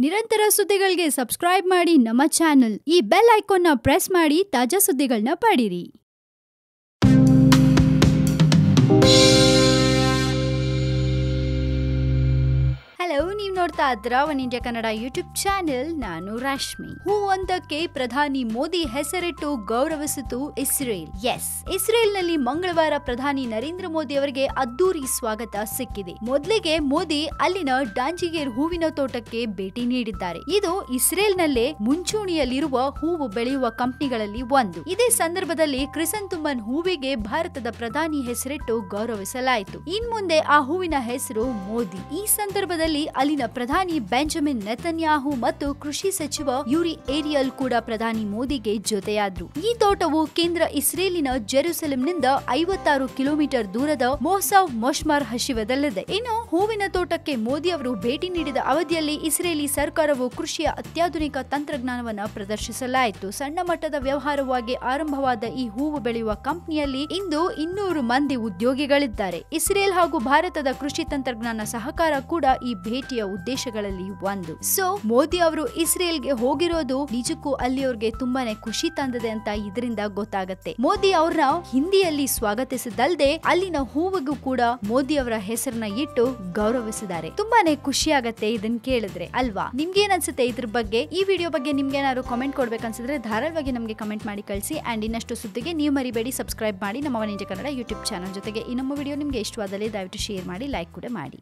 ನಿರಂತರ ಸುದ್ದಿಗಳಿಗೆ ಸಬ್ಸ್ಕ್ರೈಬ್ ಮಾಡಿ ನಮ್ಮ ಚಾನೆಲ್. ಈ ಬೆಲ್ ಐಕಾನ್ ನ ಪ್ರೆಸ್ ಮಾಡಿ ತಾಜಾ ಸುದ್ದಿಗಳನ್ನ ಪಡೀರಿ. ಹಲೋ, ನೀವು ನೋಡ್ತಾ ಇದ್ದೀರಾ one India Kannada YouTube channel. ನಾನು ರಾಶ್ಮಿ. ಹೂವೊಂದಕ್ಕೆ ಪ್ರಧಾನಿ ಮೋದಿ ಹೆಸರಿಟ್ಟು ಗೌರವಿಸಿತು ಇಸ್ರೇಲ್. ಇಸ್ರೇಲ್ ನಲ್ಲಿ ಮಂಗಳವಾರ ಪ್ರಧಾನಿ ನರೇಂದ್ರ ಮೋದಿ ಅವರಿಗೆ ಅದ್ದೂರಿ ಸ್ವಾಗತ ಸಿಕ್ಕಿದೆ. ಮೊದಲಿಗೆ ಮೋದಿ ಅಲ್ಲಿನ ಡಾಂಜಿಗೇರ್ ಹೂವಿನ ತೋಟಕ್ಕೆ ಭೇಟಿ ನೀಡಿದ್ದಾರೆ. ಇದು ಇಸ್ರೇಲ್ ನಲ್ಲೇ ಮುಂಚೂಣಿಯಲ್ಲಿರುವ ಹೂವು ಬೆಳೆಯುವ ಕಂಪನಿಗಳಲ್ಲಿ ಒಂದು. ಇದೇ ಸಂದರ್ಭದಲ್ಲಿ ಕ್ರಿಸಂಥೆಮಮ್ ಹೂವಿಗೆ ಭಾರತದ ಪ್ರಧಾನಿ ಹೆಸರಿಟ್ಟು ಗೌರವಿಸಲಾಯಿತು. ಇನ್ಮುಂದೆ ಆ ಹೂವಿನ ಹೆಸರು ಮೋದಿ. ಈ ಸಂದರ್ಭದಲ್ಲಿ ಅಲ್ಲಿನ ಪ್ರಧಾನಿ ಬೆಂಜಮಿನ್ ನೆತನ್ಯಾಹು ಮತ್ತು ಕೃಷಿ ಸಚಿವ ಯೂರಿ ಏರಿಯಲ್ ಕೂಡ ಪ್ರಧಾನಿ ಮೋದಿಗೆ ಜೊತೆಯಾದ್ರು. ಈ ತೋಟವು ಕೇಂದ್ರ ಇಸ್ರೇಲಿನ ಜೆರುಸಲೆಂನಿಂದ 56 ಕಿಲೋಮೀಟರ್ ದೂರದ ಮೊಹ್ಸಾವ್ ಮೊಶ್ಮಾರ್ ಹಸಿವದಲ್ಲಿದೆ. ಇನ್ನು ಹೂವಿನ ತೋಟಕ್ಕೆ ಮೋದಿ ಅವರು ಭೇಟಿ ನೀಡಿದ ಅವಧಿಯಲ್ಲಿ ಇಸ್ರೇಲಿ ಸರ್ಕಾರವು ಕೃಷಿಯ ಅತ್ಯಾಧುನಿಕ ತಂತ್ರಜ್ಞಾನವನ್ನು ಪ್ರದರ್ಶಿಸಲಾಯಿತು. ಸಣ್ಣ ಮಟ್ಟದ ವ್ಯವಹಾರವಾಗಿ ಆರಂಭವಾದ ಈ ಹೂವು ಬೆಳೆಯುವ ಕಂಪನಿಯಲ್ಲಿ ಇಂದು 200 ಮಂದಿ ಉದ್ಯೋಗಿಗಳಿದ್ದಾರೆ. ಇಸ್ರೇಲ್ ಹಾಗೂ ಭಾರತದ ಕೃಷಿ ತಂತ್ರಜ್ಞಾನ ಸಹಕಾರ ಕೂಡ ಈ ಭೇಟಿಯ ಉದ್ದೇಶಗಳಲ್ಲಿ ಒಂದು. ಮೋದಿ ಅವರು ಇಸ್ರೇಲ್ಗೆ ಹೋಗಿರೋದು ನಿಜಕ್ಕೂ ಅಲ್ಲಿಯವ್ರಿಗೆ ತುಂಬಾನೇ ಖುಷಿ ತಂದಿದೆ ಅಂತ ಇದರಿಂದ ಗೊತ್ತಾಗತ್ತೆ. ಮೋದಿ ಅವ್ರನ್ನ ಹಿಂದಿಯಲ್ಲಿ ಸ್ವಾಗತಿಸಿದಲ್ದೆ ಅಲ್ಲಿನ ಹೂವಿಗೂ ಕೂಡ ಮೋದಿ ಅವರ ಹೆಸರನ್ನ ಇಟ್ಟು ಗೌರವಿಸಿದ್ದಾರೆ. ತುಂಬಾನೇ ಖುಷಿ ಆಗತ್ತೆ ಇದನ್ನ ಕೇಳಿದ್ರೆ, ಅಲ್ವಾ? ನಿಮ್ಗೇನ್ ಅನ್ಸುತ್ತೆ ಇದ್ರ ಬಗ್ಗೆ? ಈ ವಿಡಿಯೋ ಬಗ್ಗೆ ನಿಮ್ಗೆ ಏನಾದ್ರು ಕಾಮೆಂಟ್ ಕೊಡ್ಬೇಕನ್ಸಿದ್ರೆ ಧಾರಾಳವಾಗಿ ನಮಗೆ ಕಮೆಂಟ್ ಮಾಡಿ ಕಳಿಸಿ. ಅಂಡ್ ಇನ್ನಷ್ಟು ಸುದ್ದಿಗೆ ನೀವು ಮರಿಬೇಡಿ ಸಬ್ಸ್ಕ್ರೈಬ್ ಮಾಡಿ ನಮ್ಮ one India Kannada YouTube channel. ಜೊತೆಗೆ ಈ ನಮ್ಮ ವಿಡಿಯೋ ನಿಮ್ಗೆ ಇಷ್ಟವಾದಲ್ಲಿ ದಯವಿಟ್ಟು ಶೇರ್ ಮಾಡಿ, ಲೈಕ್ ಕೂಡ ಮಾಡಿ.